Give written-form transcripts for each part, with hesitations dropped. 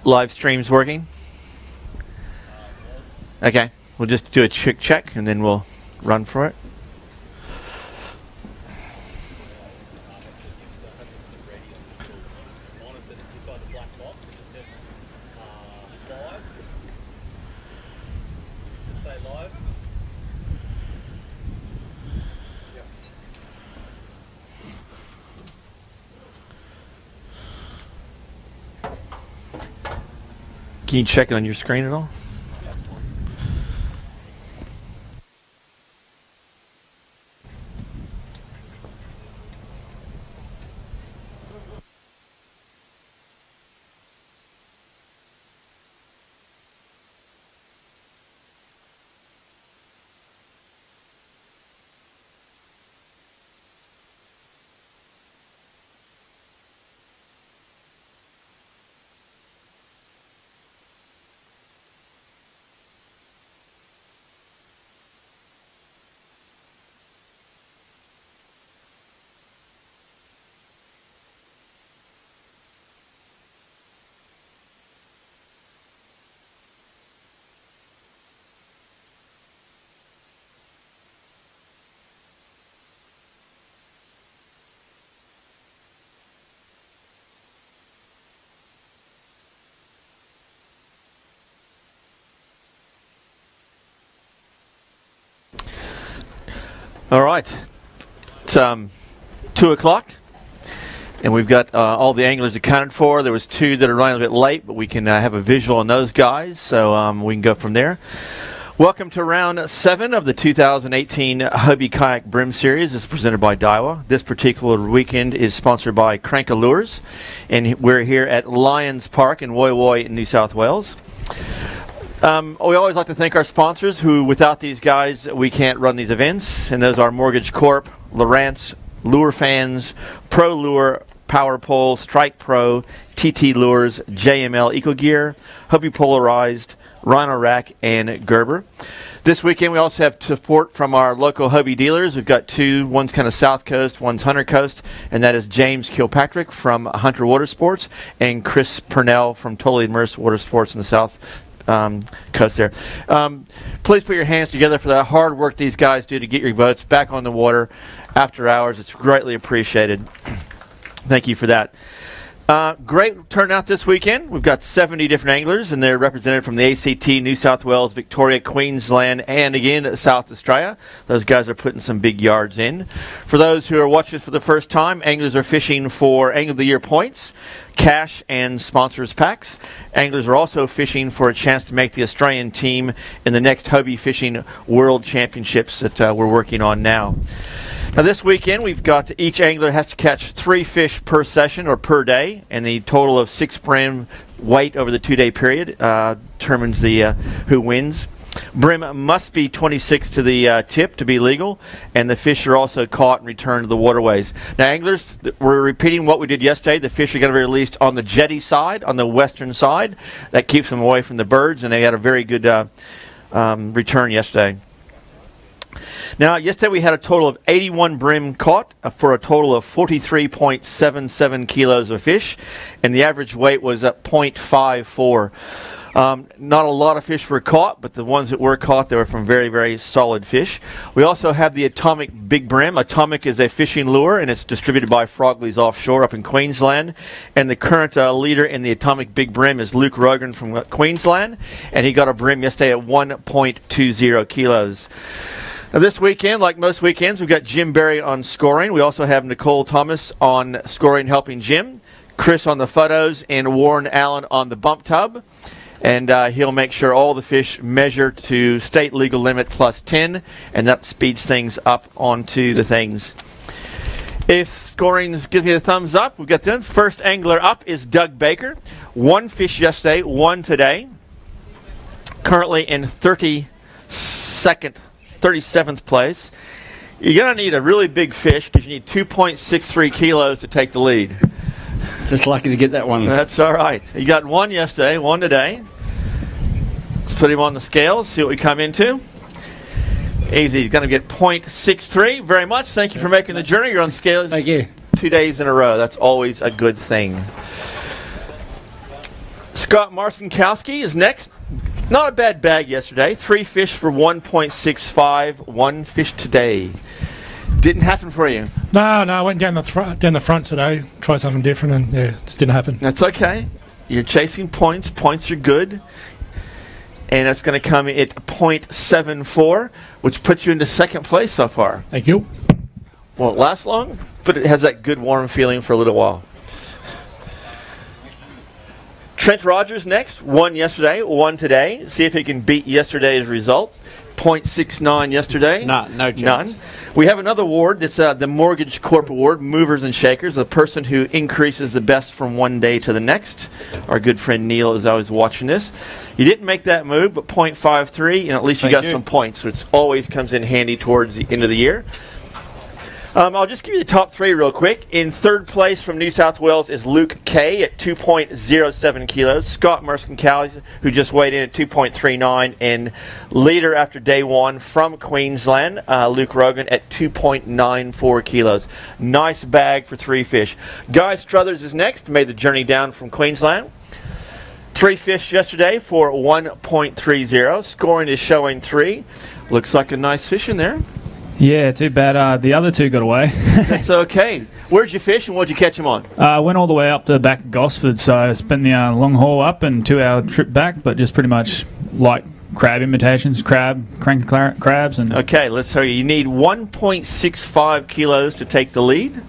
live stream's working? Okay, we'll just do a quick check and then we'll run for it. Can you check it on your screen at all? All right, it's 2 o'clock, and we've got all the anglers accounted for. There was 2 that are running a bit late, but we can have a visual on those guys, so we can go from there. Welcome to round 7 of the 2018 Hobie Kayak Bream Series. This is presented by Daiwa. This particular weekend is sponsored by Cranka Lures, and we're here at Lions Park in Woy Woy, New South Wales. We always like to thank our sponsors, who without these guys we can't run these events, and those are Mortgage Corp, Lowrance, Lure Fans, Pro Lure, Power Pole, Strike Pro, TT Lures, JML Eco Gear, Hobie Polarized, Rhino Rack, and Gerber. This weekend we also have support from our local Hobie dealers. We've got 2, one's kind of South Coast, one's Hunter Coast, and that is James Kilpatrick from Hunter Watersports and Chris Purnell from Totally Immersed Watersports in the South Coast there. Please put your hands together for the hard work these guys do to get your boats back on the water after hours. It's greatly appreciated. Thank you for that. Great turnout this weekend. We've got 70 different anglers, and they're represented from the ACT, New South Wales, Victoria, Queensland, and again, South Australia. Those guys are putting some big yards in. For those who are watching for the first time, anglers are fishing for Angler of the Year points, cash, and sponsors packs. Anglers are also fishing for a chance to make the Australian team in the next Hobie Fishing World Championships that we're working on now. Now this weekend we've got each angler has to catch 3 fish per session or per day, and the total of 6 brim weight over the 2-day period determines the who wins. Brim must be 26 to the tip to be legal, and the fish are also caught and returned to the waterways. Now anglers, we're repeating what we did yesterday. The fish are going to be released on the jetty side, on the western side. That keeps them away from the birds, and they had a very good return yesterday. Now, yesterday we had a total of 81 brim caught for a total of 43.77 kilos of fish, and the average weight was at 0.54. Not a lot of fish were caught, but the ones that were caught, they were from very, very solid fish. We also have the Atomic Big Brim. Atomic is a fishing lure, and it's distributed by Frogley's Offshore up in Queensland. And the current leader in the Atomic Big Brim is Luke Rogan from Queensland, and he got a brim yesterday at 1.20 kilos. Now this weekend, like most weekends, we've got Jim Berry on scoring. We also have Nicole Thomas on scoring, helping Jim, Chris on the photos, and Warren Allen on the bump tub. And he'll make sure all the fish measure to state legal limit plus 10, and that speeds things up onto the things. If scoring gives me the thumbs up, we've got the first angler up is Doug Baker. 1 fish yesterday, 1 today. Currently in 37th place. You're going to need a really big fish because you need 2.63 kilos to take the lead. Just lucky to get that one. That's all right. You got 1 yesterday, 1 today. Let's put him on the scales, see what we come into. Easy. He's going to get 0.63. Very much. Thank you for making the journey. You're on scales. Thank you. 2 days in a row. That's always a good thing. Scott Marcinkowski is next. Not a bad bag yesterday. 3 fish for 1.65. 1 fish today. Didn't happen for you. No, I went down the front today. Try something different, and yeah, it just didn't happen. That's okay. You're chasing points. Points are good. And that's going to come at 0.74, which puts you into second place so far. Thank you. Won't last long, but it has that good warm feeling for a little while. Trent Rogers next. 1 yesterday, 1 today. See if he can beat yesterday's result. 0.69 yesterday. No chance. None. We have another award. That's the Mortgage Corp Award, Movers and Shakers, the person who increases the best from one day to the next. Our good friend Neil is always watching this. You didn't make that move, but 0.53, and at least you got some points, which always comes in handy towards the end of the year. I'll just give you the top 3 real quick. In third place from New South Wales is Luke Kay at 2.07 kilos. Scott Marcinkowski, who just weighed in at 2.39. And leader after day 1 from Queensland, Luke Rogan at 2.94 kilos. Nice bag for 3 fish. Guy Struthers is next. Made the journey down from Queensland. 3 fish yesterday for 1.30. Scoring is showing 3. Looks like a nice fish in there. Yeah, too bad. The other 2 got away. That's okay. Where'd you fish and what'd you catch them on? Went all the way up to the back of Gosford, so I spent the long haul up and 2-hour trip back, but just pretty much like crab imitations, cranka crabs. And okay, let's hurry. You need 1.65 kilos to take the lead.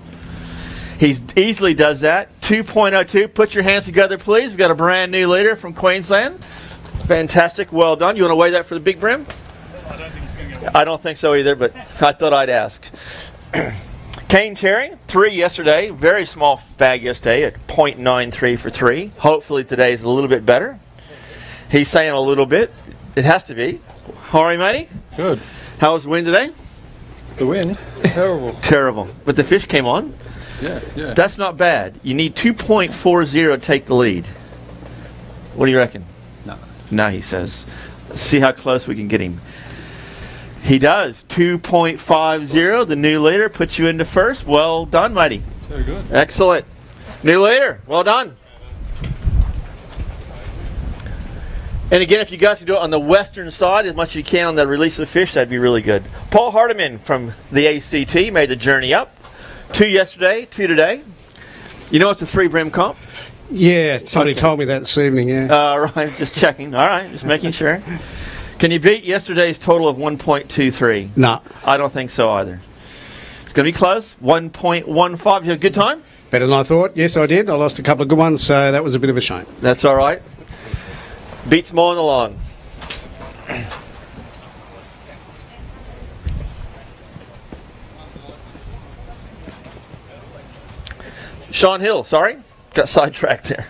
He easily does that. 2.02. Put your hands together, please. We've got a brand new leader from Queensland. Fantastic. Well done. You want to weigh that for the big brim? I don't think so either, but I thought I'd ask. Kane Terry, 3 yesterday. Very small bag yesterday at 0.93 for 3. Hopefully today's a little bit better. He's saying a little bit. It has to be. How are you, matey? Good. How was the wind today? The wind? Terrible. Terrible. But the fish came on. Yeah. That's not bad. You need 2.40 to take the lead. What do you reckon? No, he says. Let's see how close we can get him. He does. 2.50. The new leader puts you into first. Well done, matey. Very good. Excellent. New leader. Well done. And again, if you guys can do it on the western side as much as you can on the release of fish, that'd be really good. Paul Hardiman from the ACT made the journey up. 2 yesterday, 2 today. You know it's a 3 brim comp? Yeah, somebody told me that this evening, yeah. All right, just checking. All right, just making sure. Can you beat yesterday's total of 1.23? No. I don't think so either. It's going to be close. 1.15. You had a good time? Better than I thought. Yes, I did. I lost a couple of good ones, so that was a bit of a shame. That's all right. Beats mowing the lawn. Sean Hill, sorry. Got sidetracked there.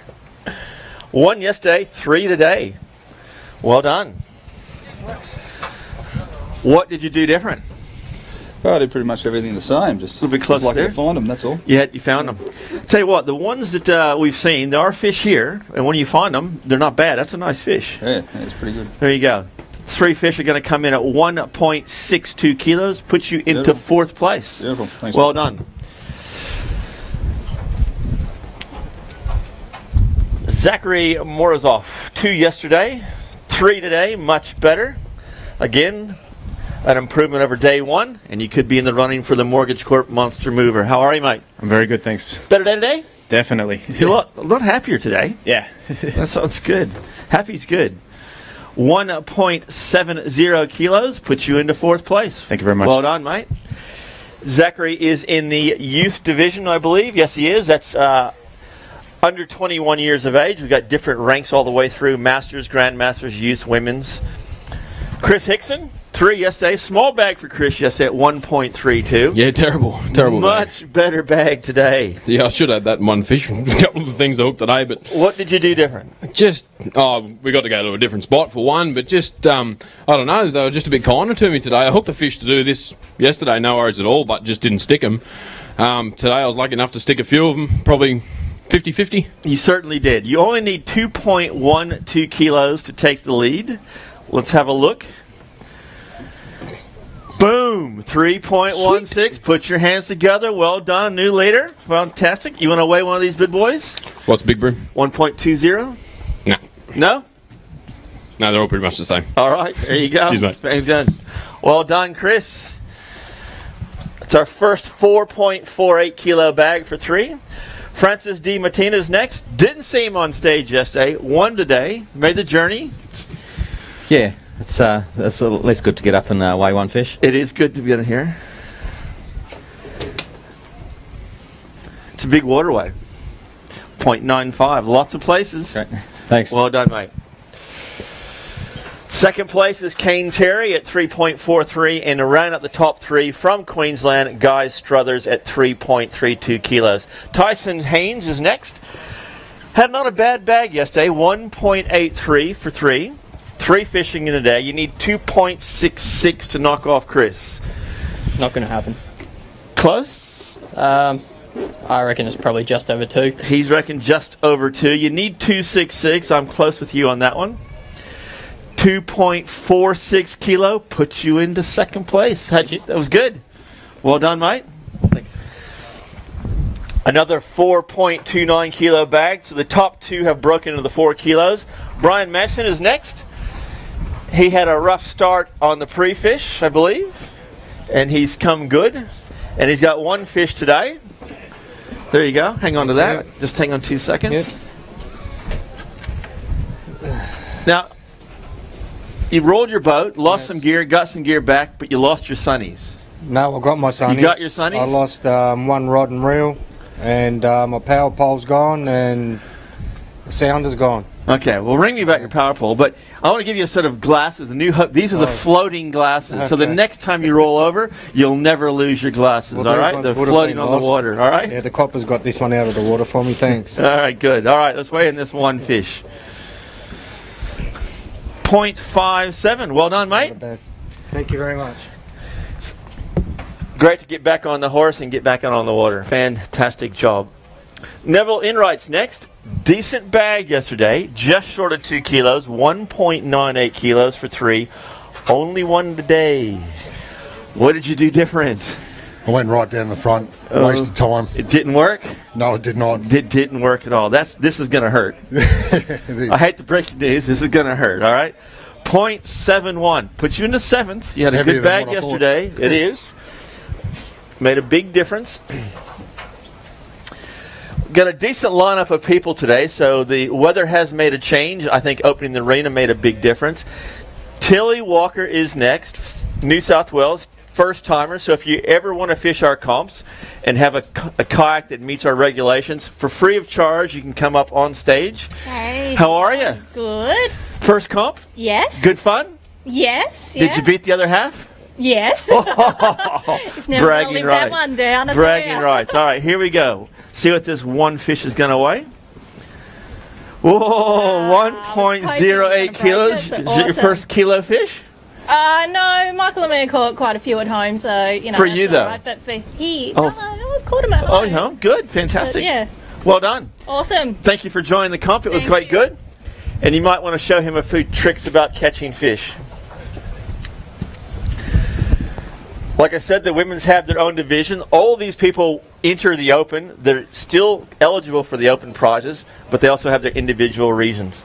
1 yesterday, 3 today. Well done. What did you do different? Well, I did pretty much everything the same. Just a little bit closer lucky there. to find them, that's all. Yeah, you found them. Tell you what, the ones that we've seen, there are fish here, and when you find them, they're not bad. That's a nice fish. Yeah, it's pretty good. There you go. 3 fish are going to come in at 1.62 kilos, puts you into 4th place. Beautiful. Thanks. Well done. Zachary Morozov, 2 yesterday, 3 today, much better. Again, an improvement over day 1, and you could be in the running for the Mortgage Corp Monster Mover. How are you, mate? I'm very good, thanks. Better day today? Definitely. You look a lot happier today. Yeah. That sounds good. Happy's good. 1.70 kilos puts you into 4th place. Thank you very much. Well done, mate. Zachary is in the youth division, I believe. Yes, he is. That's under 21 years of age. We've got different ranks all the way through. Masters, Grandmasters, Youth, Women's. Chris Hickson, 3 yesterday. Small bag for Chris yesterday at 1.32. Yeah, terrible Much better bag today. Yeah, I should have that one fish. A couple of things I hooked today, but what did you do different? Just, we got to go to a different spot for one, but just, I don't know, they were just a bit kinder to me today. I hooked the fish to do this yesterday, no worries at all, but just didn't stick them. Today I was lucky enough to stick a few of them, probably 50-50. You certainly did. You only need 2.12 kilos to take the lead. Let's have a look. Boom! 3.16. Put your hands together. Well done. New leader. Fantastic. You want to weigh one of these big boys? What's big brim? 1.20. Nah. No? No, they're all pretty much the same. All right, there you go. Cheers, mate. Fame's done. Well done, Chris. It's our first 4.48 kilo bag for 3. Francis D. Martinez next. Didn't see him on stage yesterday. Won today. Made the journey. Yeah, it's at least good to get up and weigh one fish. It is good to be in here. It's a big waterway. 0.95. Lots of places. Great. Thanks. Well done, mate. Second place is Kane Terry at 3.43, and around at the top 3 from Queensland, Guy Struthers at 3.32 kilos. Tyson Haynes is next. Had not a bad bag yesterday, 1.83 for 3. 3 fishing in the day. You need 2.66 to knock off Chris. Not going to happen. Close? I reckon it's probably just over 2. He's reckoned just over 2. You need 2.66. I'm close with you on that one. 2.46 kilo puts you into second place. That was good. Well done, mate. Thanks. Another 4.29 kilo bag. So the top 2 have broken into the 4 kilos. Brian Masson is next. He had a rough start on the pre-fish, I believe, and he's come good. And he's got 1 fish today. There you go. Hang on to that. Just hang on 2 seconds. Now, you rolled your boat, lost some gear, got some gear back, but you lost your sunnies. No, I got my sunnies. You got your sunnies? I lost 1 rod and reel, and my power pole's gone, and the sounder's gone. Okay, well, ring me about your power pole, but I want to give you a set of glasses. These are the floating glasses, so the next time you roll over, you'll never lose your glasses, all right? They're floating on the water, all right? Yeah, the copper's got this one out of the water for me, thanks. All right, good. All right, let's weigh in this 1 fish. 0.57. Well done, mate. Thank you very much. Great to get back on the horse and get back out on the water. Fantastic job. Neville Enright's next. Decent bag yesterday. Just short of 2 kilos. 1.98 kilos for 3. Only 1 today. What did you do different? I went right down the front. Wasted time. It didn't work? No, it did not. It didn't work at all. This is going to hurt. It is. I hate to break the news. This is going to hurt, all right? 0.71. Puts you in the 7th. You had a Heavier good than bag what I thought. yesterday. It is. Made a big difference. Got a decent lineup of people today, so the weather has made a change. I think opening the arena made a big difference. Tilly Walker is next. New South Wales. First timer, so if you ever want to fish our comps and have a kayak that meets our regulations, for free of charge, you can come up on stage. Hey. How are you? Good. First comp? Yes. Good fun? Yes. Yeah. Did you beat the other half? Yes. It's never Bragging gonna live rights. that one down. I Bragging tell ya. rights. All right, here we go. See what this 1 fish is going to weigh. Whoa, 1.08 kilos. Is it your first kilo fish? No, Michael and me caught quite a few at home, so you know. For you, that's all though? right, but for he, Oh. no, I caught him at Oh, home. yeah, good, fantastic. But, yeah, Well done. awesome. Thank you for joining the comp. It was quite good. And you might want to show him a few tricks about catching fish. Like I said, the women's have their own division. All these people enter the Open. They're still eligible for the Open prizes, but they also have their individual regions.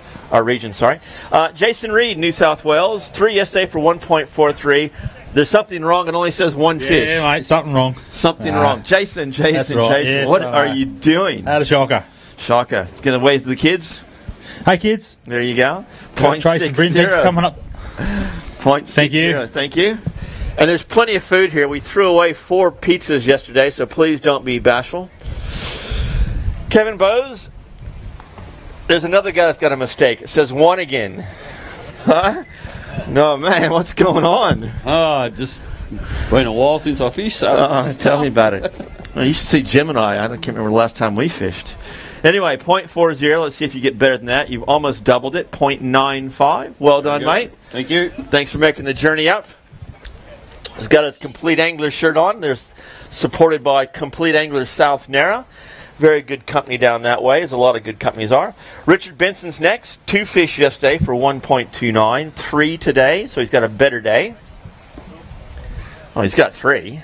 Jason Reed, New South Wales, 3 yesterday for 1.43. There's something wrong. It only says 1 fish. Yeah, mate, something wrong. Something wrong. Jason, That's right. Yeah, what so, are you doing? Had a shocker. Shocker. Gonna wave to the kids? Hey, kids. There you go. Trace and Bryn, thanks for coming up. Thank you. Thank you. And there's plenty of food here. We threw away 4 pizzas yesterday, so please don't be bashful. Kevin Bowes, there's another guy that's got a mistake. It says 1 again. Huh? No, man, what's going on? Oh, just been a while since I fished, so tell me about it. Well, you should see Jim and I can't remember the last time we fished. Anyway, 0.40. Let's see if you get better than that. You've almost doubled it. 0.95. Well done, mate. Thank you. Thanks for making the journey up. He's got his Complete Angler shirt on. They're supported by Complete Anglers South Narra. Very good company down that way, as a lot of good companies are. Richard Benson's next. 2 fish yesterday for 1.29. 3 today, so he's got a better day. Oh, he's got 3.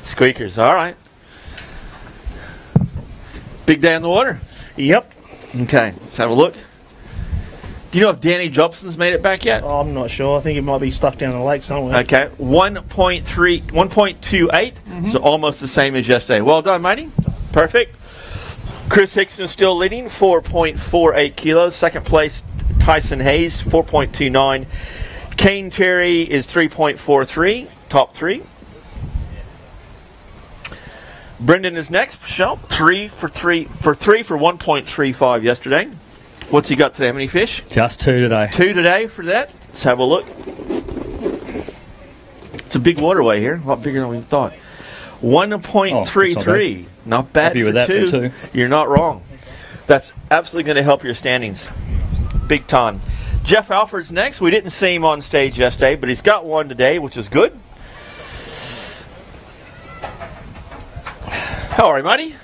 Squeakers, all right. Big day on the water. Yep. Okay, let's have a look. Do you know if Danny Jobson's made it back yet? Oh, I'm not sure. I think it might be stuck down the lake somewhere. Okay, 1.28, so almost the same as yesterday. Well done, matey. Perfect. Chris Hickson still leading, 4.48 kilos. Second place, Tyson Hayes, 4.29. Kane Terry is 3.43, top 3. Brendan is next. Michelle, 3 for 1.35 yesterday. What's he got today? How many fish? Just 2 today. 2 today for that. Let's have a look. It's a big waterway here, a lot bigger than we thought. 1.33. Not bad Happy for with that two. for 2. You're not wrong. That's absolutely going to help your standings. Big time. Jeff Alford's next. We didn't see him on stage yesterday, but he's got one today, which is good. How are you, Marty?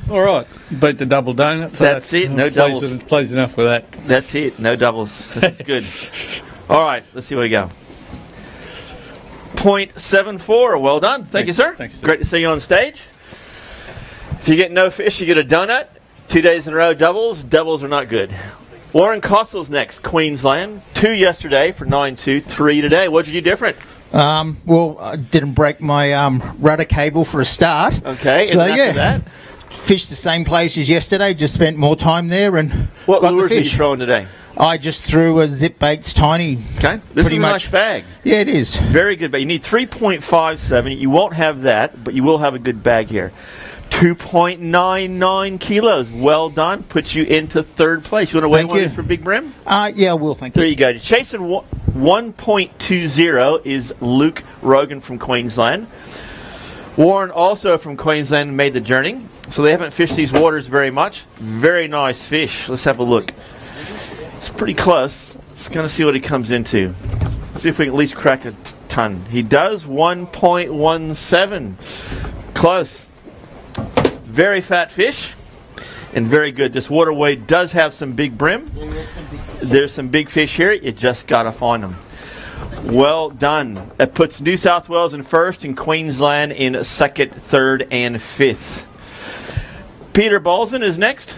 All right. Beat the double donut. So that's it. No doubles. Pleased enough with that. That's it. No doubles. This is good. All right. Let's see where we go. 0.74. Well done. Thank you, sir. Thanks, sir. Great to see you on stage. If you get no fish, you get a donut. 2 days in a row doubles. Doubles are not good. Warren Costle's next. Queensland. 2 yesterday for 9.2. 3 today. What did you do different? Well, I didn't break my rudder cable for a start. Okay. So, and after that? Fished the same place as yesterday, just spent more time there and what got lures the are you fish. throwing today? I just threw a Zip Baits tiny. Okay. This is a nice bag. Yeah, it is. Very good bag. You need 3.57. You won't have that, but you will have a good bag here. 2.99 kilos. Well done. Puts you into 3rd place. You want to weigh one of these for Big Brim? Yeah, I will. Thank you. There you go. Chasing 1.20 is Luke Rogan from Queensland. Warren also from Queensland made the journey. So they haven't fished these waters very much. Very nice fish. Let's have a look. It's pretty close. Let's kind of see what he comes into. See if we can at least crack a ton. He does 1.17. Close. Very fat fish and very good. This waterway does have some big brim. There's some big fish here. You just got to find them. Well done. That puts New South Wales in 1st and Queensland in 2nd, 3rd, and 5th. Peter Balzen is next.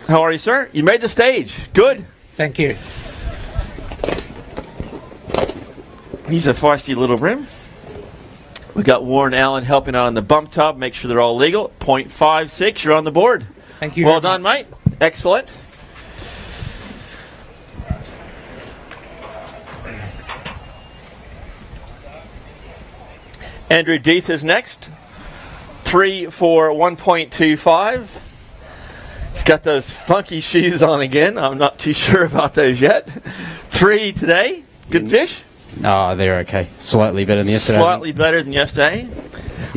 How are you, sir? You made the stage. Good. Thank you. He's a feisty little brim. We got Warren Allen helping out on the bump tub. Make sure they're all legal. 0.56. You're on the board. Thank you. Well done, mate. Excellent. Andrew Deeth is next. 3 for 1.25. He's got those funky shoes on again. I'm not too sure about those yet. 3 today. Good fish? Oh, they're okay. Slightly better than yesterday. Slightly better than yesterday.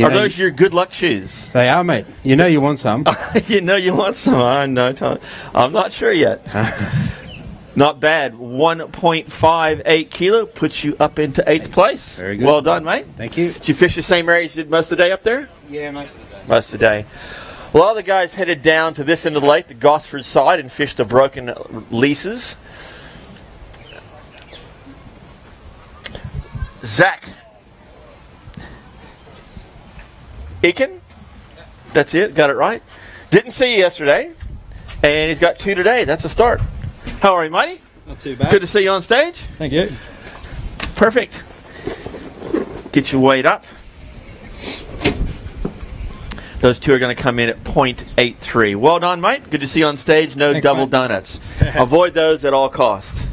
Are those your good luck shoes? They are, mate. You know you want some. You know you want some. I know. I'm not sure yet. Not bad. 1.58 kilo puts you up into 8th place. Very good. Well done, mate. Thank you. Did you fish the same area you did most of the day up there? Yeah, most of the day. Most of the day. Well, all the guys headed down to this end of the lake, the Gosford side, and fished the broken leases. Zach Eakin, that's it, got it right. Didn't see you yesterday, and he's got 2 today. That's a start. How are you, Mighty? Not too bad. Good to see you on stage. Thank you. Perfect. Get your weight up. Those 2 are going to come in at 0.83. Well done, mate. Good to see you on stage. No Thanks, double mate. donuts. Avoid those at all costs.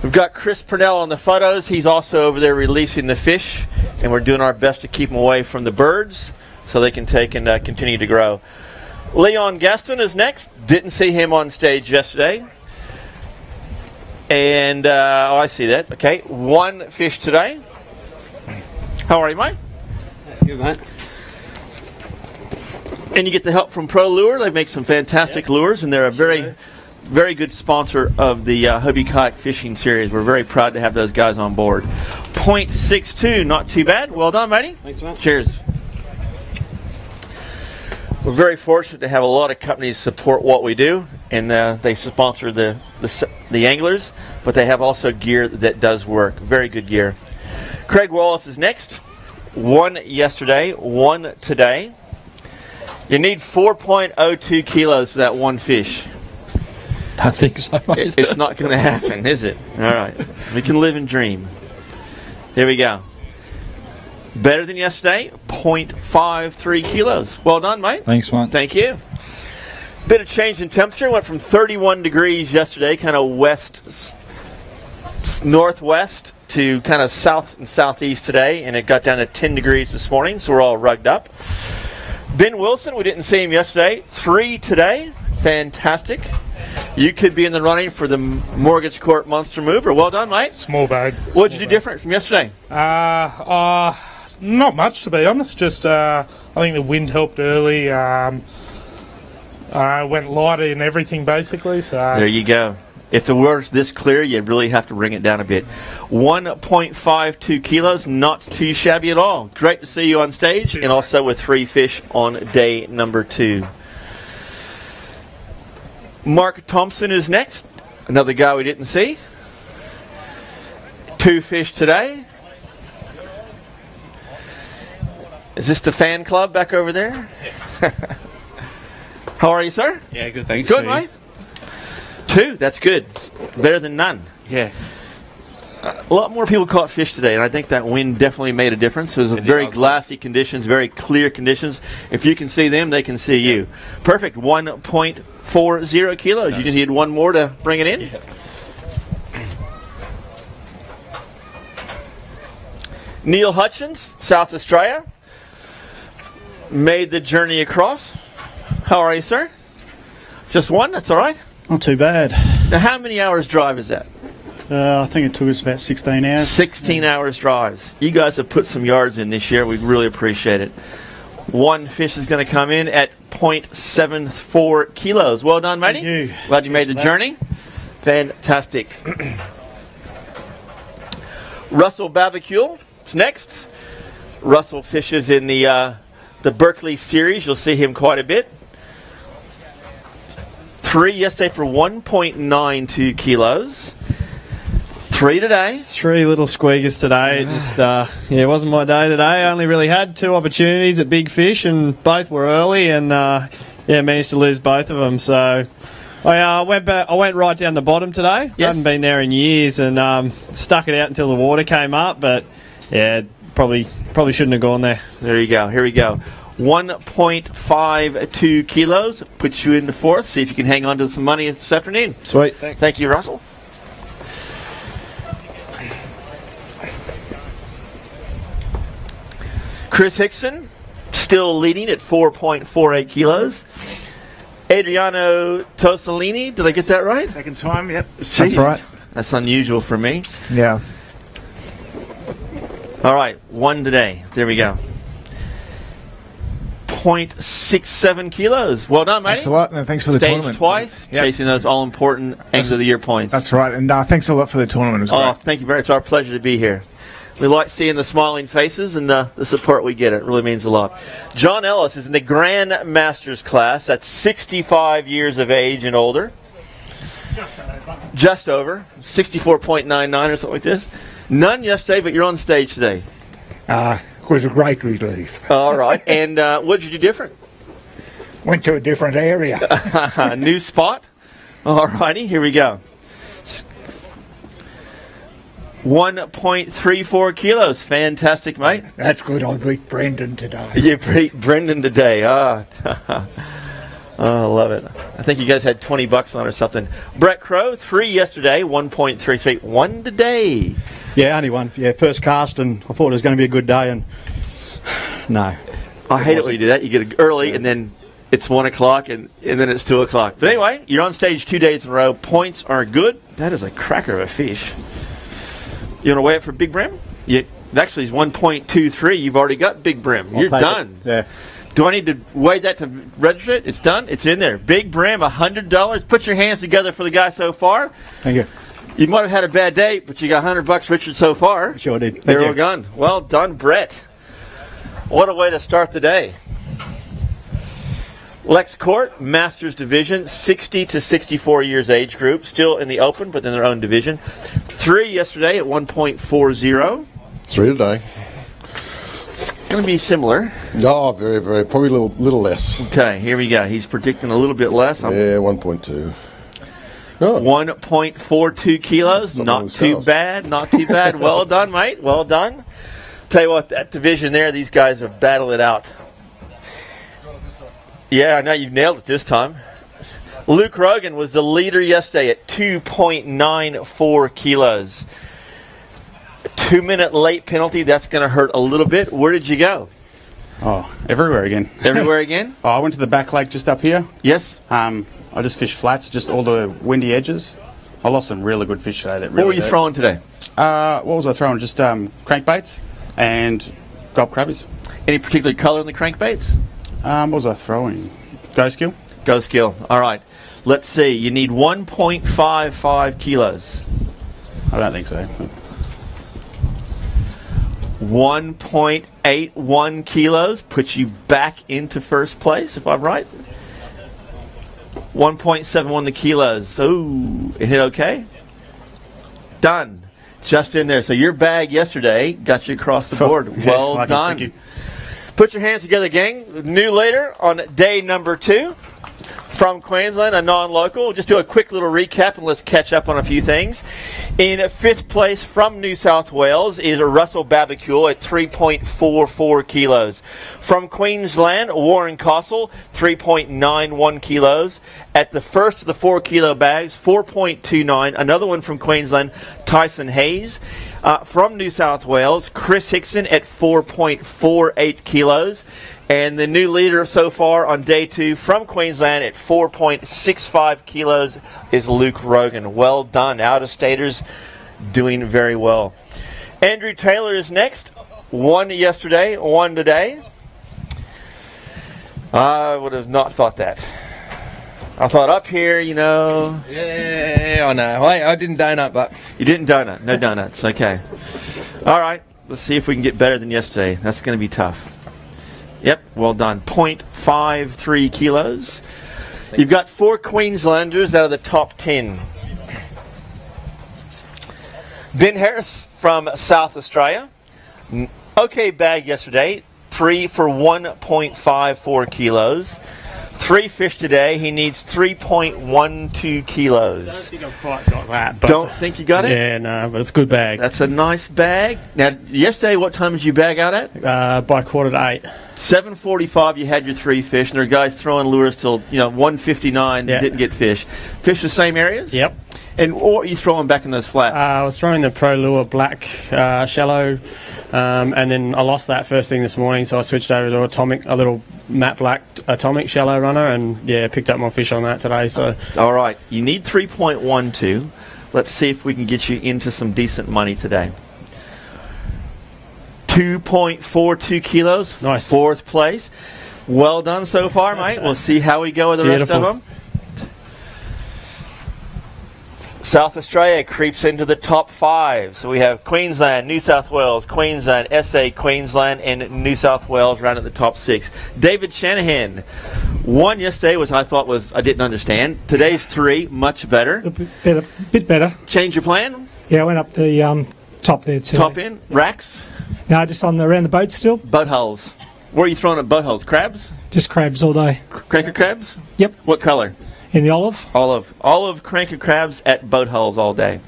We've got Chris Purnell on the photos. He's also over there releasing the fish, and we're doing our best to keep them away from the birds so they can take and continue to grow. Leon Gaston is next. Didn't see him on stage yesterday. And, oh, I see that. Okay, 1 fish today. How are you, mate? Good, mate. And you get the help from Pro Lure. They make some fantastic lures, and they're a very good sponsor of the Hobie Kayak Fishing Series. We're very proud to have those guys on board. 0.62, not too bad. Well done, matey. Thanks, mate. Cheers. We're very fortunate to have a lot of companies support what we do, and they sponsor the anglers, but they have also gear that does work. Very good gear. Craig Wallace is next. 1 yesterday, 1 today. You need 4.02 kilos for that 1 fish. I think so, mate. It's not going to happen, is it? All right. We can live and dream. Here we go. Better than yesterday, 0.53 kilos. Well done, mate. Thanks, mate. Thank you. Bit of change in temperature. Went from 31 degrees yesterday, kind of northwest, to kind of south and southeast today, and it got down to 10 degrees this morning, so we're all rugged up. Ben Wilson, we didn't see him yesterday. 3 today. Fantastic. You could be in the running for the Mortgage Court Monster Mover. Well done, mate. Small bag. What did you do different from yesterday? Not much, to be honest. Just I think the wind helped early. I went lighter in everything, basically. So there you go. If the water's this clear, you really have to bring it down a bit. 1.52 kilos, not too shabby at all. Great to see you on stage, and also with 3 fish on day number 2. Mark Thompson is next. Another guy we didn't see. 2 fish today. Is this the fan club back over there? How are you, sir? Yeah, good, thanks. Good, mate. 2, that's good. Better than none. Yeah. A lot more people caught fish today, and I think that wind definitely made a difference. It was very glassy conditions, very clear conditions. If you can see them, they can see you. Perfect. 1.40 kilos. Nice. You just need one more to bring it in? Yeah. Neil Hutchins, South Australia, made the journey across. How are you, sir? Just one? That's all right? Not too bad. Now, how many hours drive is that? I think it took us about 16 hours. 16 hours drives. You guys have put some yards in this year. We really appreciate it. 1 fish is going to come in at 0.74 kilos. Well done, matey. Thank you. Glad you made the journey. Fantastic. Russell Babacule is next. Russell fishes in the Berkeley series. You'll see him quite a bit. 3 yesterday for 1.92 kilos. 3 today. 3 little squeakers today. Just it wasn't my day today. I only really had 2 opportunities at big fish, and both were early, and managed to lose both of them. So I went right down the bottom today. Yes. Haven't been there in years, and stuck it out until the water came up. But yeah, probably shouldn't have gone there. There you go. Here we go. 1.52 kilos. Puts you into 4th. See if you can hang on to some money this afternoon. Sweet. Thanks. Thank you, Russell. Chris Hickson, still leading at 4.48 kilos. Adriano Tosolini, did I get that right? Second time, yep. Jeez. That's right. That's unusual for me. Yeah. All right, 1 today. There we go. 0.67 kilos. Well done, mate. Thanks a lot, and thanks for the tournament. Twice, yep. Chasing those all-important Angler of the Year points. That's right, and thanks a lot for the tournament as well. Oh, thank you very much. It's our pleasure to be here. We like seeing the smiling faces and the support we get. It really means a lot. John Ellis is in the Grand Masters class. That's 65 years of age and older. Just over. 64.99 or something like this. None yesterday, but you're on stage today. It was a great relief. All right. And what did you do different? Went to a different area. New spot? All righty. Here we go. 1.34 kilos. Fantastic, mate. That's good. I beat Brendan today. You beat Brendan today. Oh, I love it. I think you guys had $20 on or something. Brett Crow, 3 yesterday, 1.33. 1 today. Yeah, only 1. Yeah, first cast, and I thought it was going to be a good day, and no. I hate it when you do that. You get it early, and then it's 1 o'clock, and then it's 2 o'clock. But anyway, you're on stage 2 days in a row. Points are good. That is a cracker of a fish. You want to weigh it for Big Bream? Actually, it's 1.23. You've already got Big Bream. You're done. Yeah. Do I need to weigh that to register it? It's done. It's in there. Big Bream, $100. Put your hands together for the guy so far. Thank you. You might have had a bad day, but you got $100, Richard, so far. Sure did. There we're gone. Well done, Brett. What a way to start the day. Lex Court, Masters Division, 60 to 64 years age group. Still in the open, but in their own division. 3 yesterday at 1.40. 3 today. It's going to be similar. No, very, very. Probably a little less. Okay, here we go. He's predicting a little bit less. Yeah, 1.2. 1.42 kilos. Not too bad. Not too bad. Well done, mate. Well done. Tell you what, that division there, these guys have battled it out. Yeah, I know you've nailed it this time. Luke Rogan was the leader yesterday at 2.94 kilos. 2-minute late penalty, that's going to hurt a little bit. Where did you go? Oh, everywhere again. Everywhere again? I went to the back lake just up here. Yes. I just fished flats, just all the windy edges. I lost some really good fish today. What were you throwing today? What was I throwing? Just crankbaits and gob crabbies. Any particular colour in the crankbaits? What was I throwing? Go skill. Go skill. All right. Let's see. You need 1.55 kilos. I don't think so. 1.81 kilos puts you back into first place, if I'm right. 1.71 the kilos. Oh, it hit okay. Done. Just in there. So your bag yesterday got you across the board. Well done. Thank you. Put your hands together, gang. New leader on day number 2. From Queensland, a non-local. Just do a quick little recap and let's catch up on a few things. In 5th place from New South Wales is Russell Babacule at 3.44 kilos. From Queensland, Warren Cossell, 3.91 kilos. At the first of the 4 kilo bags, 4.29. Another one from Queensland, Tyson Hayes. From New South Wales, Chris Hickson at 4.48 kilos. And the new leader so far on day 2 from Queensland at 4.65 kilos is Luke Rogan. Well done. Out-of-staters doing very well. Andrew Taylor is next. 1 yesterday, 1 today. I would have not thought that. I thought up here, you know. Yeah, I know. I didn't donut, but... You didn't donut. No donuts. Okay. All right. Let's see if we can get better than yesterday. That's going to be tough. Yep, well done. 0.53 kilos. You've got 4 Queenslanders out of the top 10. Ben Harris from South Australia. Okay bag yesterday. 3 for 1.54 kilos. 3 fish today. He needs 3.12 kilos. I don't think I've quite got that. But don't think you got it? Yeah, no, but it's a good bag. That's a nice bag. Now, yesterday, what time did you bag out at? By 7:45. 7:45, you had your 3 fish, and there are guys throwing lures till 1:59. Yeah. Didn't get fish. Fish the same areas? Yep. And what are you throwing back in those flats? I was throwing the Pro Lure Black shallow, and then I lost that first thing this morning, so I switched over to a little matte black atomic shallow runner, and yeah, picked up more fish on that today. So all right, you need 3.12. Let's see if we can get you into some decent money today. 2.42 kilos. Nice. 4th place. Well done so far, mate. We'll see how we go with the rest of them. South Australia creeps into the top 5. So we have Queensland, New South Wales, Queensland, SA, Queensland, and New South Wales round at the top 6. David Shanahan. 1 yesterday, which I didn't understand. Today's 3, much better. a bit better. Change your plan? Yeah, I went up the top there too. Top end? Racks? No, just around the boat still. Boat hulls. Where are you throwing at boat hulls? Crabs? Just crabs all day. Cranka crabs? Yep. What colour? In the olive. Olive cranka crabs at boat hulls all day.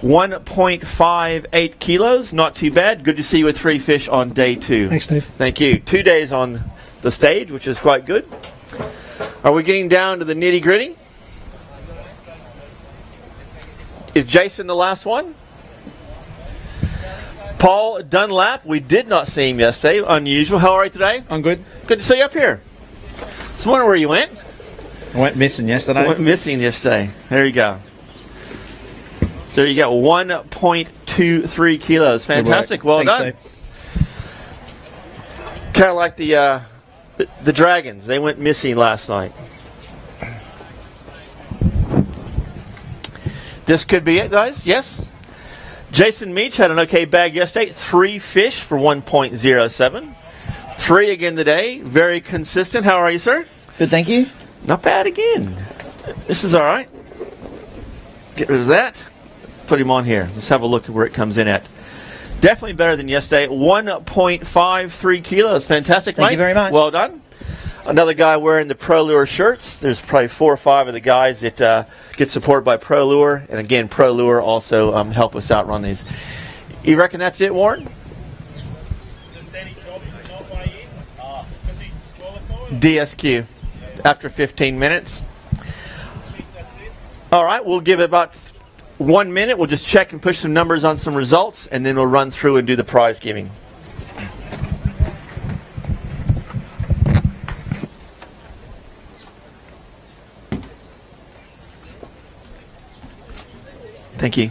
1.58 kilos, not too bad. Good to see you with 3 fish on day 2. Thanks, Steve. Thank you. 2 days on the stage, which is quite good. Are we getting down to the nitty gritty? Is Jason the last one? Paul Dunlap, we did not see him yesterday. Unusual. How are you today? I'm good. Good to see you up here. Just wondering where you went. I went missing yesterday. There you go. There you go. 1.23 kilos. Fantastic. Well Thanks, done. Steve. Kind of like the Dragons. They went missing last night. This could be it, guys. Yes? Jason Meach had an okay bag yesterday. 3 fish for 1.07. 3 again today. Very consistent. How are you, sir? Good, thank you. Not bad again. This is all right. Get rid of that. Put him on here. Let's have a look at where it comes in at. Definitely better than yesterday. 1.53 kilos. Fantastic, Thank mate. you very much. Well done. Another guy wearing the Pro Lure shirts. There's probably 4 or 5 of the guys that gets supported by Pro Lure, and again, Pro Lure also help us out run these. You reckon that's it, Warren? DSQ after 15 minutes. All right, we'll give it about 1 minute. We'll just check and push some numbers on some results, and then we'll run through and do the prize giving. Thank you.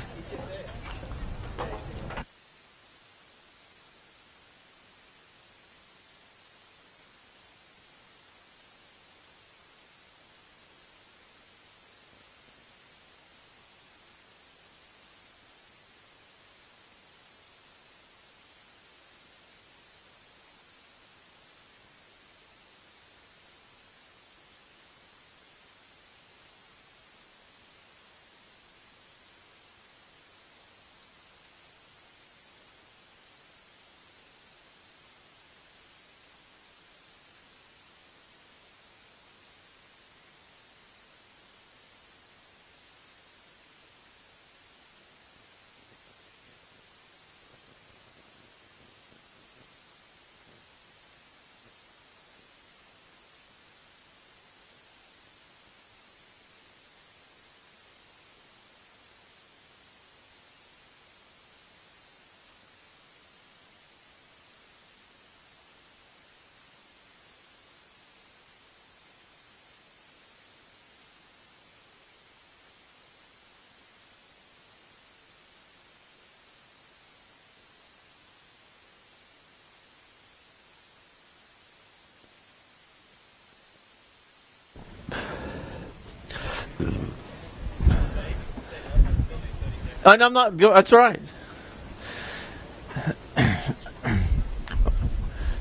And I'm not. That's all right.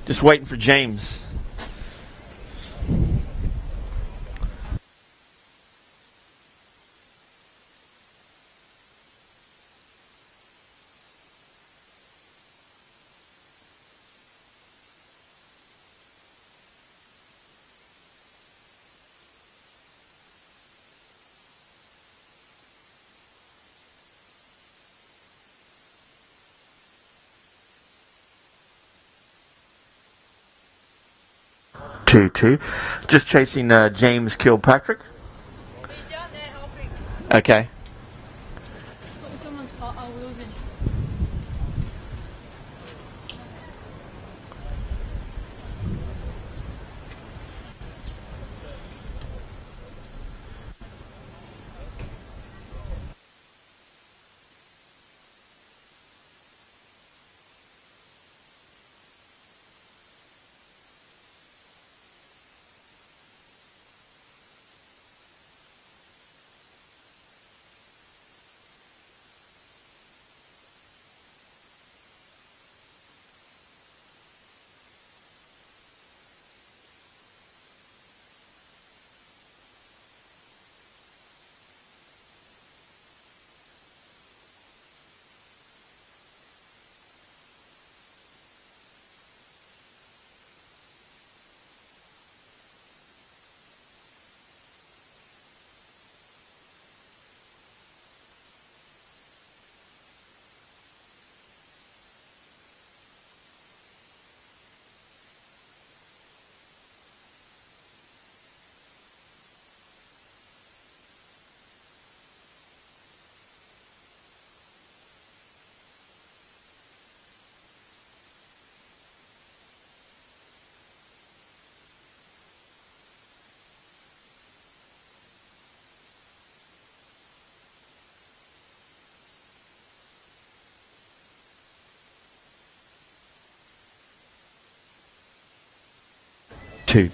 Just waiting for James. Two. Just chasing James Kilpatrick. Okay.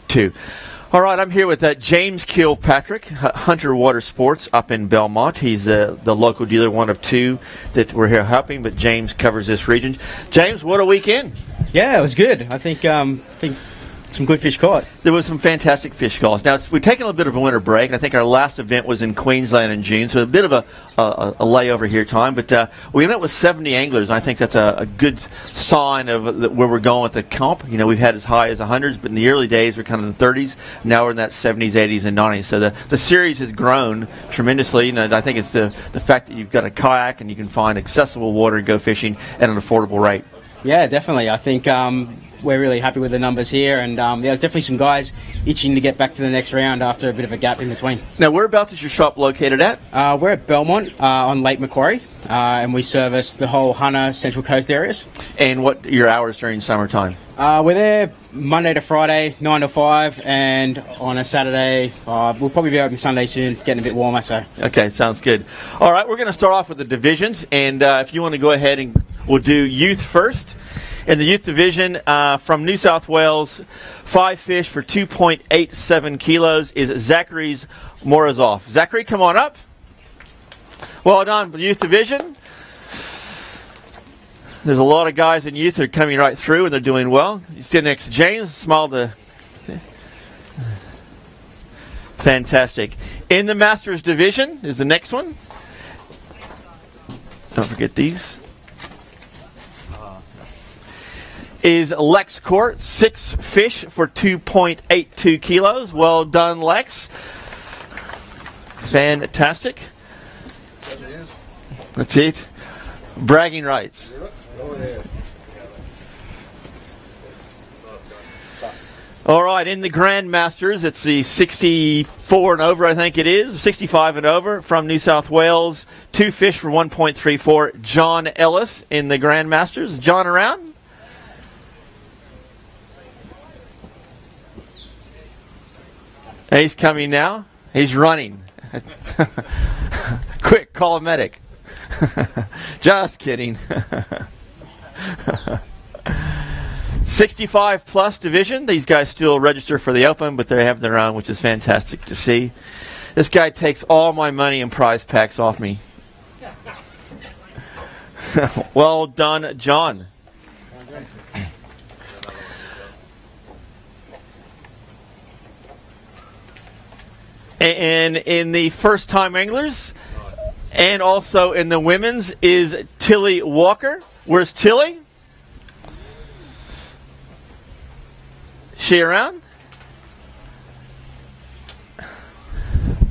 Two. All right, I'm here with James Kilpatrick, Hunter Water Sports up in Belmont. He's the local dealer, one of two that we're here helping, but James covers this region. James, what a weekend. Yeah, it was good. I think some good fish caught. There was some fantastic fish calls. Now, we've taken a bit of a winter break, and I think our last event was in Queensland in June, so a bit of a layover here time. But we ended up with 70 anglers, and I think that's a good sign of where we're going with the comp. You know, we've had as high as 100s, but in the early days, we're kind of in the 30s. Now we're in that 70s, 80s, and 90s. So the series has grown tremendously. You know, I think it's the fact that you've got a kayak and you can find accessible water and go fishing at an affordable rate. Yeah, definitely. I think we're really happy with the numbers here, and there's definitely some guys itching to get back to the next round after a bit of a gap in between. Now, whereabouts is your shop located at? We're at Belmont on Lake Macquarie, and we service the whole Hunter Central Coast areas. And what are your hours during summertime? We're there Monday to Friday, 9 to 5, and on a Saturday, we'll probably be open Sunday soon, getting a bit warmer. So. Okay, sounds good. All right, we're going to start off with the divisions, and if you want to go ahead and we'll do youth first. In the youth division, from New South Wales, 5 fish for 2.87 kilos is Zachary's Morozov. Zachary, come on up. Well done, youth division. There's a lot of guys in youth that are coming right through, and they're doing well. You stand next to James. Smile to... Fantastic. In the Masters division is the next one. Don't forget these. Is Lex Court, 6 fish for 2.82 kilos. Well done, Lex. Fantastic. That's it. Bragging rights. All right, in the Grandmasters, it's the 64 and over, I think it is, 65 and over from New South Wales. 2 fish for 1.34. John Ellis in the Grandmasters. John around? He's coming now. He's running. Quick, call a medic. Just kidding. 65 plus division. These guys still register for the Open, but they have their own, which is fantastic to see. This guy takes all my money and prize packs off me. Well done, John. And in the first-time anglers, and also in the women's, is Tilly Walker. Where's Tilly? She around?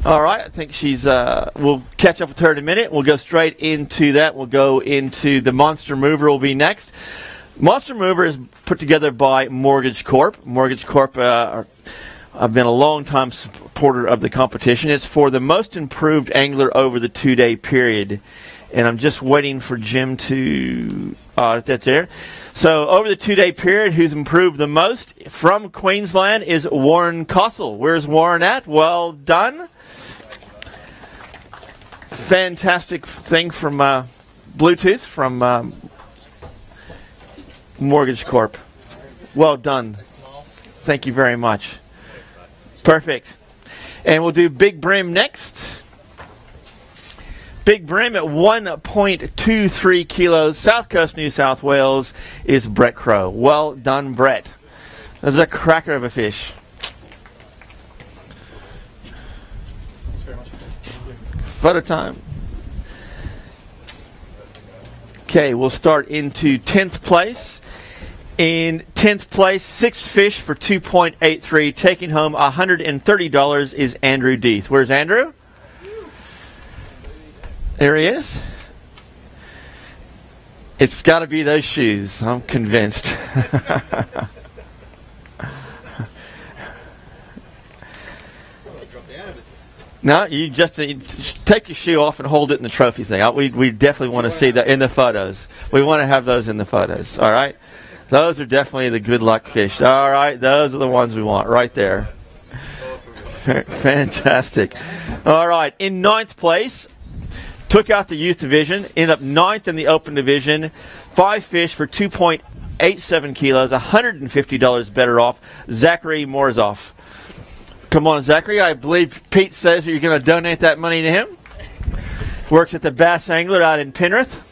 All right, I think she's, we'll catch up with her in a minute. We'll go straight into that. We'll go into the Monster Mover will be next. Monster Mover is put together by Mortgage Corp. Mortgage Corp I've been a long-time supporter of the competition. It's for the most improved angler over the 2-day period. And I'm just waiting for Jim to... that's there. So over the 2-day period, who's improved the most from Queensland is Warren Kossel. Where's Warren at? Well done. Fantastic thing from Bluetooth from Mortgage Corp. Well done. Thank you very much. Perfect. And we'll do Big Bream next. Big Bream at 1.23 kilos. South Coast, New South Wales is Brett Crow. Well done, Brett. That's a cracker of a fish. Photo time. Okay, we'll start into 10th place. In 10th place, 6 fish for 2.83. Taking home $130 is Andrew Deeth. Where's Andrew? There he is. It's got to be those shoes. I'm convinced. No, you just take your shoe off and hold it in the trophy thing. We definitely want to see that in the photos. We want to have those in the photos. All right? Those are definitely the good luck fish. All right, those are the ones we want right there. Fantastic. All right, in 9th place, took out the youth division, ended up 9th in the open division. 5 fish for 2.87 kilos, $150 better off. Zachary Morozov. Come on, Zachary. I believe Pete says you're going to donate that money to him. Works at the Bass Angler out in Penrith.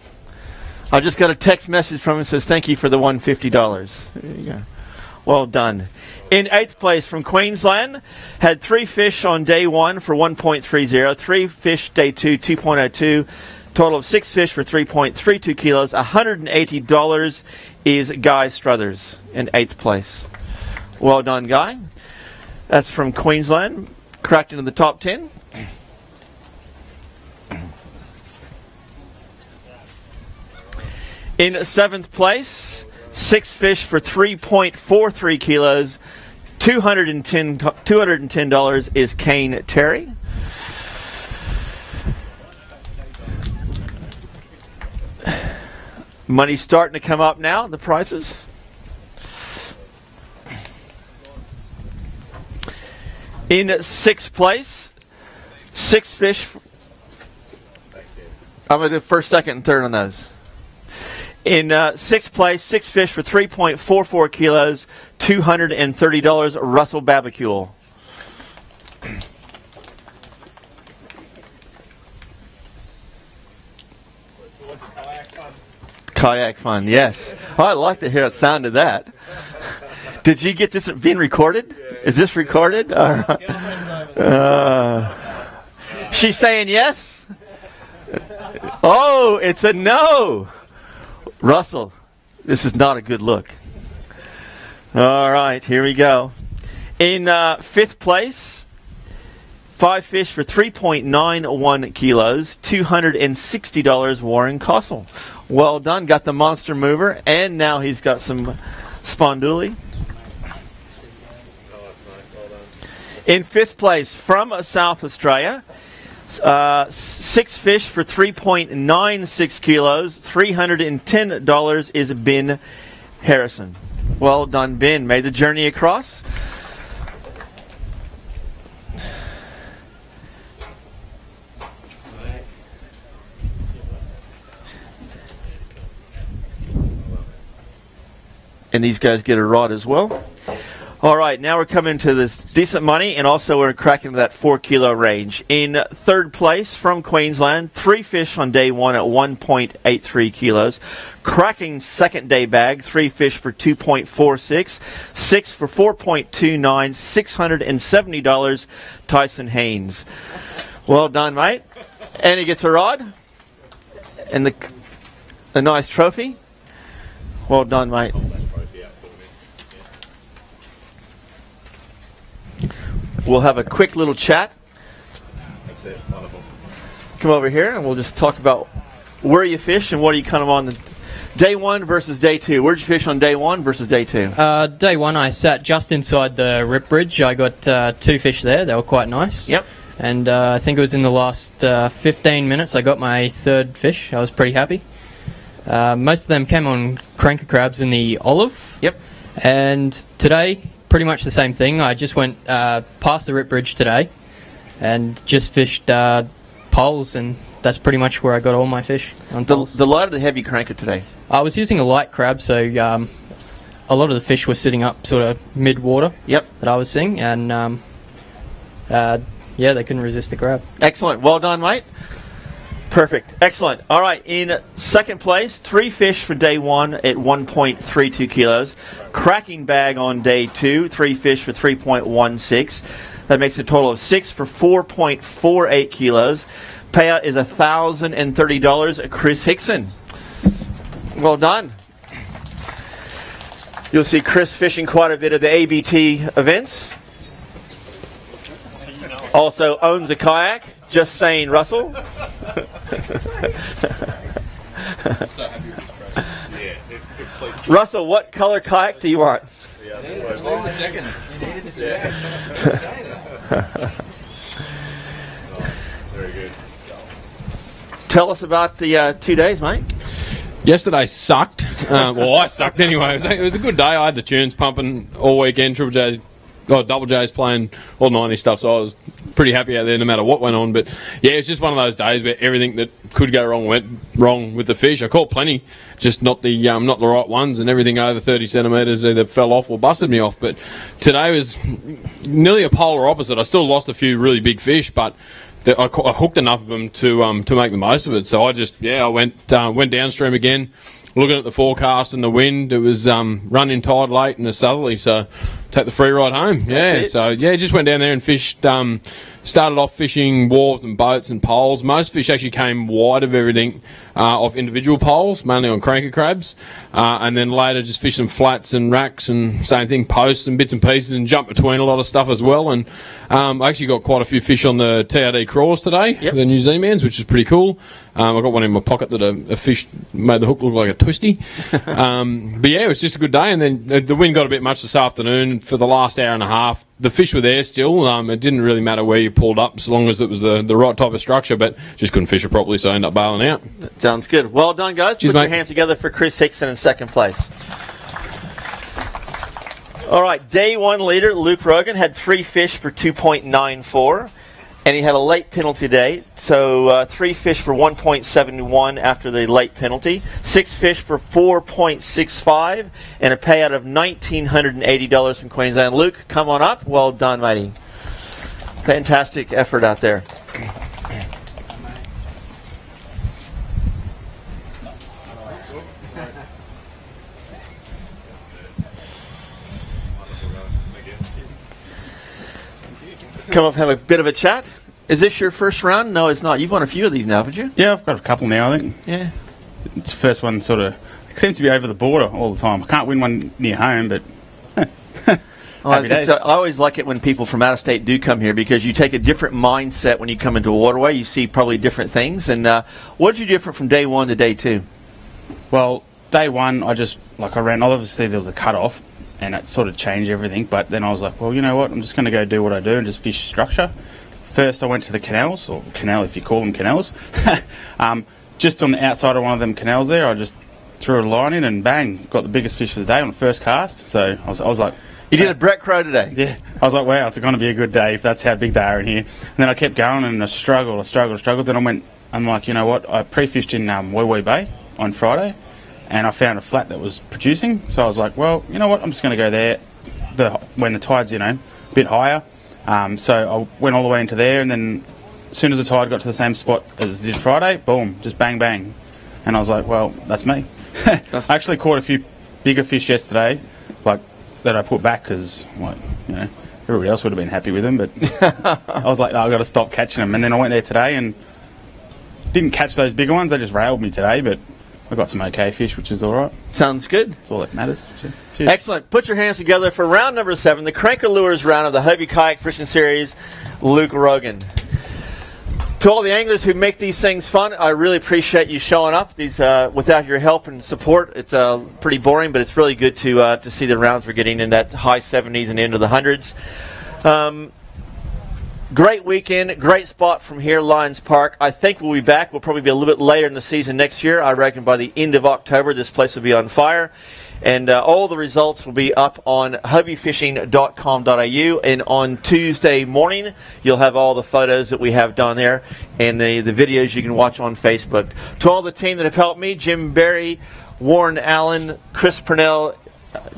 I just got a text message from him that says thank you for the $150. There you go. Well done. In 8th place from Queensland, had 3 fish on day 1 for 1.30, 3 fish day 2, 2.02, total of 6 fish for 3.32 kilos. $180 is Guy Struthers in 8th place. Well done, Guy. That's from Queensland, cracked into the top 10. In 7th place, 6 fish for 3.43 kilos. $210 is Kane Terry. Money's starting to come up now, the prices. In 6th place, 6 fish. I'm going to do first, second, and third on those. In 6th place, 6 fish for 3.44 kilos, $230, Russell Babacule. Kayak fun, yes. Oh, I'd like to hear it sounded that. Did you get this being recorded? Is this recorded? She's saying yes? Oh, it's a no. Russell, this is not a good look. All right, here we go. In 5th place, 5 fish for 3.91 kilos, $260, Warren Kossel. Well done, got the monster mover, and now he's got some sponduli. In 5th place, from South Australia, 6 fish for 3.96 kilos, $310 is Ben Harrison. Well done, Ben. Made the journey across. And these guys get a rod as well. All right, now we're coming to this decent money, and also we're cracking that 4 kilo range. In 3rd place from Queensland, 3 fish on day 1 at 1.83 kilos. Cracking second day bag, 3 fish for 2.46, 6 for 4.29, $670, Tyson Haynes. Well done, mate. And he gets a rod and a nice trophy. Well done, mate. We'll have a quick little chat. Come over here and we'll just talk about where you fish and what are you kind of on the day 1 versus day 2. Where'd you fish on day 1 versus day 2? Day 1 I sat just inside the rip bridge. I got 2 fish there. They were quite nice. Yep. And I think it was in the last 15 minutes I got my 3rd fish. I was pretty happy. Most of them came on cranker crabs in the olive. Yep. And today, pretty much the same thing. I just went past the rip bridge today and just fished poles, and that's pretty much where I got all my fish on poles. The light or the heavy cranker today? I was using a light crab, so a lot of the fish were sitting up sort of mid-water. Yep. That I was seeing, and yeah, they couldn't resist the grab. Excellent. Well done, mate. Perfect. Excellent. All right. In 2nd place, 3 fish for day 1 at 1.32 kilos. Cracking bag on day 2, 3 fish for 3.16. That makes a total of 6 for 4.48 kilos. Payout is $1,030. Chris Hickson. Well done. You'll see Chris fishing quite a bit of the ABT events. Also owns a kayak. Just saying, Russell. Russell, what color kayak do you want? Very good. Tell us about the 2 days, mate. Yesterday sucked. Well, I sucked anyway. It was a good day. I had the tunes pumping all weekend. Triple J's, Double J's playing all 90 stuff, so I was pretty happy out there no matter what went on. But yeah, it's just one of those days where everything that could go wrong went wrong with the fish. I caught plenty, just not the right ones, and everything over 30 centimetres either fell off or busted me off. But today was nearly a polar opposite. I still lost a few really big fish, but I hooked enough of them to make the most of it. So I went downstream again. looking at the forecast and the wind, it was running tide late and a southerly, so take the free ride home. Yeah, so yeah, just went down there and fished. Started off fishing wharves and boats and poles. Most fish actually came wide of everything off individual poles, mainly on cranker crabs. And then later just fished some flats and racks and same thing, posts and bits and pieces, and jumped between a lot of stuff as well. And I actually got quite a few fish on the TRD crawls today, the New Zealands, which is pretty cool. I got one in my pocket that a fish made the hook look like a twisty. But yeah, it was just a good day. And then the wind got a bit much this afternoon. For the last hour and a half, the fish were there still. It didn't really matter where you pulled up, so long as it was the right type of structure, but just couldn't fish it properly, so I ended up bailing out. That sounds good. Well done, guys. Cheers, Put mate. your hands together for Chris Hickson in second place. All right, day one leader, Luke Rogan, had 3 fish for 2.94, and he had a late penalty today, so 3 fish for 1.71 after the late penalty, 6 fish for 4.65, and a payout of $1,980 from Queensland. Luke, come on up. Well done, matey. Fantastic effort out there. Come up and have a bit of a chat. Is this your first round? No, it's not. You've won a few of these now, haven't you? Yeah, I've got a couple now, I think. Yeah. It's the first one sort of... It seems to be over the border all the time. I can't win one near home, but... happy days. I always like it when people from out of state do come here, because you take a different mindset when you come into a waterway. You see probably different things. And what did you do different from day one to day two? Well, day one, I ran... Obviously, there was a cut-off, and it sort of changed everything. But then I was like, well, you know what? I'm just going to go do what I do and just fish structure. First, I went to the canals, or canal if you call them canals. Just on the outside of one of them canals there, I just threw a line in and bang, got the biggest fish for the day on the first cast. So I was like... You did a Brett Crow today? Yeah. I was like, wow, it's going to be a good day if that's how big they are in here. And then I kept going and I struggled. Then I'm like, you know what? I pre-fished in Wee Wee Bay on Friday, and I found a flat that was producing. So I was like, well, you know what? I'm just going to go there when the tide's, a bit higher. So I went all the way into there, and then as soon as the tide got to the same spot as it did Friday, boom, just bang, bang. And I was like, well, that's me. I actually caught a few bigger fish yesterday, that I put back because, everybody else would have been happy with them. But I was like, no, I've got to stop catching them. And then I went there today and didn't catch those bigger ones. They just railed me today, but I got some okay fish, which is all right. Sounds good. That's all that matters. Excellent. Put your hands together for round number 7, the Cranka Lures round of the Hobie Kayak Fishing Series, Luke Rogan. To all the anglers who make these things fun, I really appreciate you showing up. These without your help and support, it's pretty boring, but it's really good to see the rounds we're getting in that high 70s and into the hundreds. Great weekend, great spot from here, Lions Park. I think we'll be back. We'll probably be a little bit later in the season next year. I reckon by the end of October, this place will be on fire. And all the results will be up on hobiefishing.com.au. And on Tuesday morning, you'll have all the photos that we have down there and the videos you can watch on Facebook. To all the team that have helped me, Jim Berry, Warren Allen, Chris Purnell,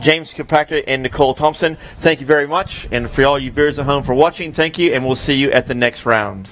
James Kilpatrick, and Nicole Thompson, thank you very much. And for all you viewers at home for watching, thank you. And we'll see you at the next round.